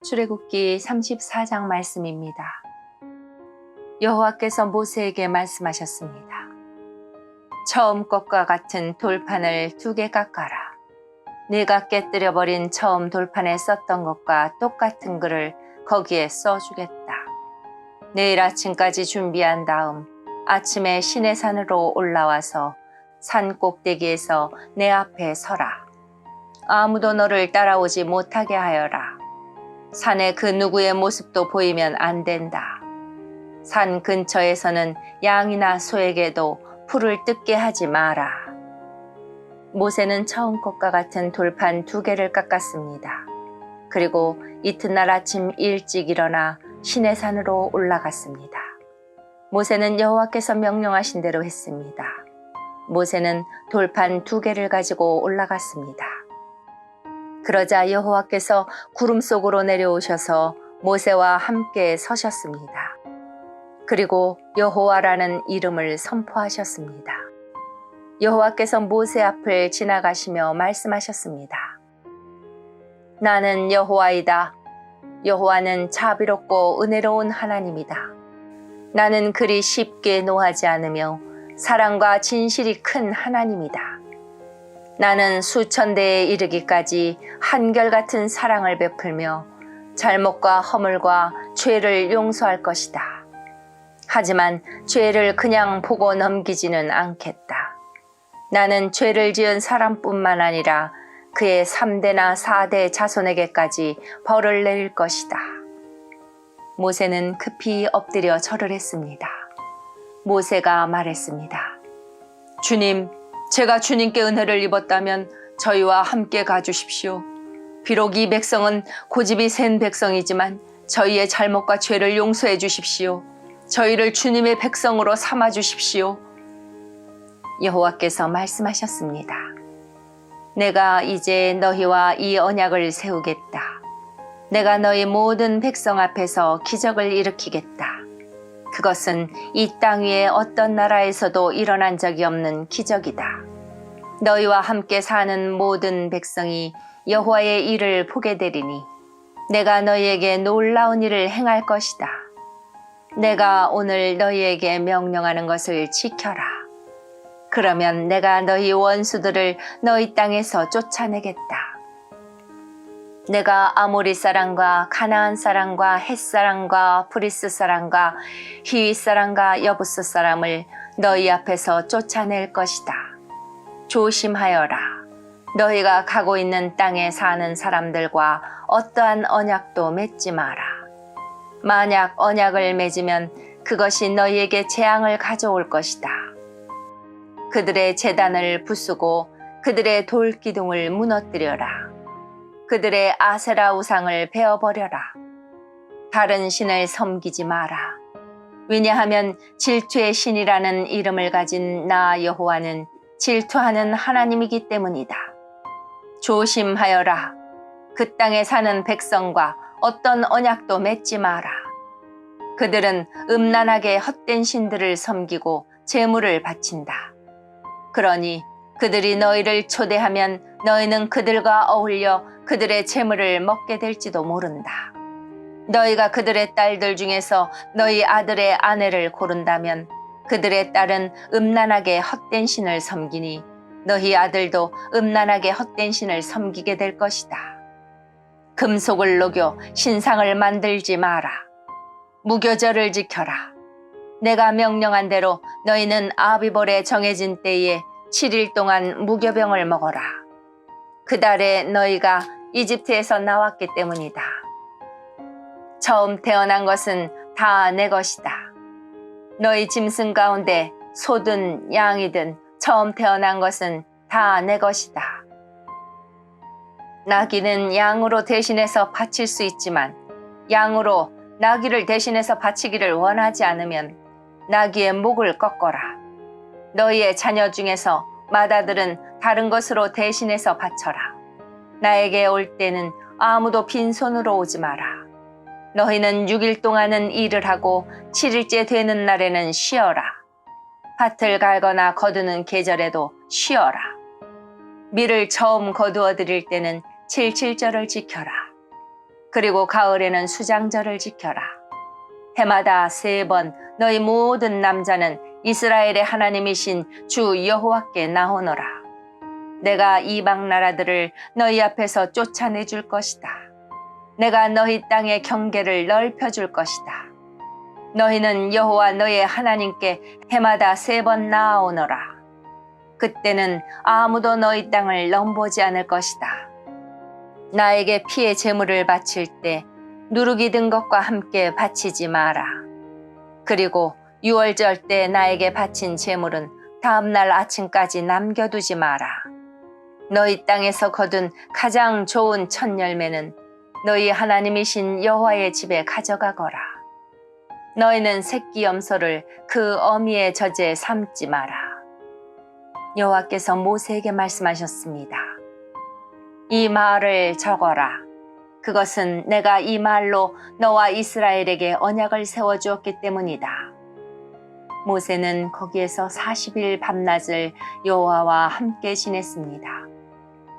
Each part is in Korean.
출애굽기 34장 말씀입니다. 여호와께서 모세에게 말씀하셨습니다. 처음 것과 같은 돌판을 2개 깎아라. 네가 깨뜨려버린 처음 돌판에 썼던 것과 똑같은 글을 거기에 써주겠다. 내일 아침까지 준비한 다음 아침에 시내산으로 올라와서 산 꼭대기에서 내 앞에 서라. 아무도 너를 따라오지 못하게 하여라. 산에 그 누구의 모습도 보이면 안 된다. 산 근처에서는 양이나 소에게도 풀을 뜯게 하지 마라. 모세는 처음 것과 같은 돌판 2개를 깎았습니다. 그리고 이튿날 아침 일찍 일어나 시내산으로 올라갔습니다. 모세는 여호와께서 명령하신 대로 했습니다. 모세는 돌판 2개를 가지고 올라갔습니다. 그러자 여호와께서 구름 속으로 내려오셔서 모세와 함께 서셨습니다. 그리고 여호와라는 이름을 선포하셨습니다. 여호와께서 모세 앞을 지나가시며 말씀하셨습니다. 나는 여호와이다. 여호와는 자비롭고 은혜로운 하나님이다. 나는 그리 쉽게 노하지 않으며 사랑과 진실이 큰 하나님이다. 나는 수천 대에 이르기까지 한결같은 사랑을 베풀며 잘못과 허물과 죄를 용서할 것이다. 하지만 죄를 그냥 보고 넘기지는 않겠다. 나는 죄를 지은 사람뿐만 아니라 그의 3대나 4대 자손에게까지 벌을 내릴 것이다. 모세는 급히 엎드려 절을 했습니다. 모세가 말했습니다. 주님, 제가 주님께 은혜를 입었다면 저희와 함께 가주십시오. 비록 이 백성은 고집이 센 백성이지만 저희의 잘못과 죄를 용서해 주십시오. 저희를 주님의 백성으로 삼아 주십시오. 여호와께서 말씀하셨습니다. 내가 이제 너희와 이 언약을 세우겠다. 내가 너희 모든 백성 앞에서 기적을 일으키겠다. 그것은 이 땅 위에 어떤 나라에서도 일어난 적이 없는 기적이다. 너희와 함께 사는 모든 백성이 여호와의 일을 보게 되리니 내가 너희에게 놀라운 일을 행할 것이다. 내가 오늘 너희에게 명령하는 것을 지켜라. 그러면 내가 너희 원수들을 너희 땅에서 쫓아내겠다. 내가 아모리 사람과 가나안 사람과 헷 사람과 브리스 사람과 히윗 사람과 여부스 사람을 너희 앞에서 쫓아낼 것이다. 조심하여라. 너희가 가고 있는 땅에 사는 사람들과 어떠한 언약도 맺지 마라. 만약 언약을 맺으면 그것이 너희에게 재앙을 가져올 것이다. 그들의 제단을 부수고 그들의 돌기둥을 무너뜨려라. 그들의 아세라 우상을 베어버려라. 다른 신을 섬기지 마라. 왜냐하면 질투의 신이라는 이름을 가진 나 여호와는 질투하는 하나님이기 때문이다. 조심하여라. 그 땅에 사는 백성과 어떤 언약도 맺지 마라. 그들은 음란하게 헛된 신들을 섬기고 제물을 바친다. 그러니 그들이 너희를 초대하면 너희는 그들과 어울려 그들의 제물을 먹게 될지도 모른다. 너희가 그들의 딸들 중에서 너희 아들의 아내를 고른다면 그들의 딸은 음란하게 헛된 신을 섬기니 너희 아들도 음란하게 헛된 신을 섬기게 될 것이다. 금속을 녹여 신상을 만들지 마라. 무교절을 지켜라. 내가 명령한 대로 너희는 아비볼에 정해진 때에 7일 동안 무교병을 먹어라. 그 달에 너희가 이집트에서 나왔기 때문이다. 처음 태어난 것은 다 내 것이다. 너희 짐승 가운데 소든 양이든 처음 태어난 것은 다 내 것이다. 나귀는 양으로 대신해서 바칠 수 있지만 양으로 나귀를 대신해서 바치기를 원하지 않으면 나귀의 목을 꺾어라. 너희의 자녀 중에서 맏아들은 다른 것으로 대신해서 바쳐라. 나에게 올 때는 아무도 빈손으로 오지 마라. 너희는 6일 동안은 일을 하고 7일째 되는 날에는 쉬어라. 밭을 갈거나 거두는 계절에도 쉬어라. 밀을 처음 거두어 드릴 때는 7.7절을 지켜라. 그리고 가을에는 수장절을 지켜라. 해마다 3번 너희 모든 남자는 이스라엘의 하나님이신 주 여호와께 나오너라. 내가 이방 나라들을 너희 앞에서 쫓아내줄 것이다. 내가 너희 땅의 경계를 넓혀줄 것이다. 너희는 여호와 너희의 하나님께 해마다 3번 나아오너라. 그때는 아무도 너희 땅을 넘보지 않을 것이다. 나에게 피의 제물을 바칠 때 누룩이 든 것과 함께 바치지 마라. 그리고 유월절 때 나에게 바친 제물은 다음날 아침까지 남겨두지 마라. 너희 땅에서 거둔 가장 좋은 첫 열매는 너희 하나님이신 여호와의 집에 가져가거라. 너희는 새끼 염소를 그 어미의 젖에 삶지 마라. 여호와께서 모세에게 말씀하셨습니다. 이 말을 적어라. 그것은 내가 이 말로 너와 이스라엘에게 언약을 세워주었기 때문이다. 모세는 거기에서 40일 밤낮을 여호와와 함께 지냈습니다.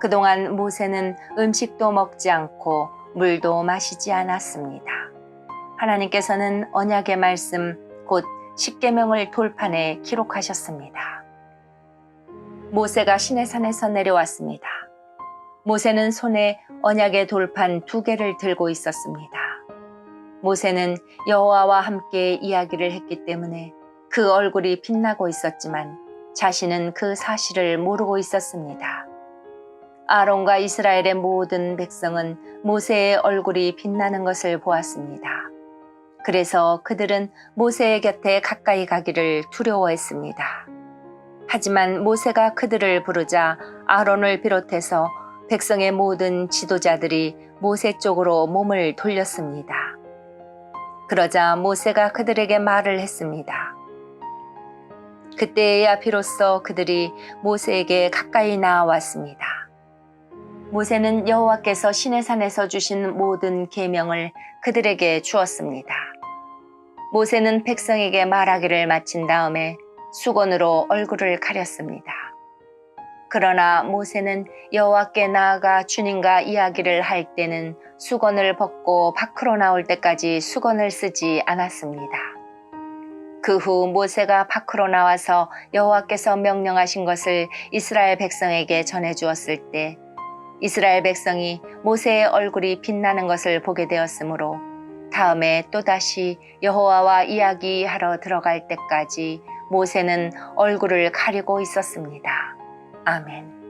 그동안 모세는 음식도 먹지 않고 물도 마시지 않았습니다. 하나님께서는 언약의 말씀 곧 십계명을 돌판에 기록하셨습니다. 모세가 시내산에서 내려왔습니다. 모세는 손에 언약의 돌판 2개를 들고 있었습니다. 모세는 여호와와 함께 이야기를 했기 때문에 그 얼굴이 빛나고 있었지만 자신은 그 사실을 모르고 있었습니다. 아론과 이스라엘의 모든 백성은 모세의 얼굴이 빛나는 것을 보았습니다. 그래서 그들은 모세의 곁에 가까이 가기를 두려워했습니다. 하지만 모세가 그들을 부르자 아론을 비롯해서 백성의 모든 지도자들이 모세 쪽으로 몸을 돌렸습니다. 그러자 모세가 그들에게 말을 했습니다. 그때야 비로소 그들이 모세에게 가까이 나아왔습니다. 모세는 여호와께서 시내산에서 주신 모든 계명을 그들에게 주었습니다. 모세는 백성에게 말하기를 마친 다음에 수건으로 얼굴을 가렸습니다. 그러나 모세는 여호와께 나아가 주님과 이야기를 할 때는 수건을 벗고 밖으로 나올 때까지 수건을 쓰지 않았습니다. 그 후 모세가 밖으로 나와서 여호와께서 명령하신 것을 이스라엘 백성에게 전해주었을 때 이스라엘 백성이 모세의 얼굴이 빛나는 것을 보게 되었으므로 다음에 또다시 여호와와 이야기하러 들어갈 때까지 모세는 얼굴을 가리고 있었습니다. 아멘.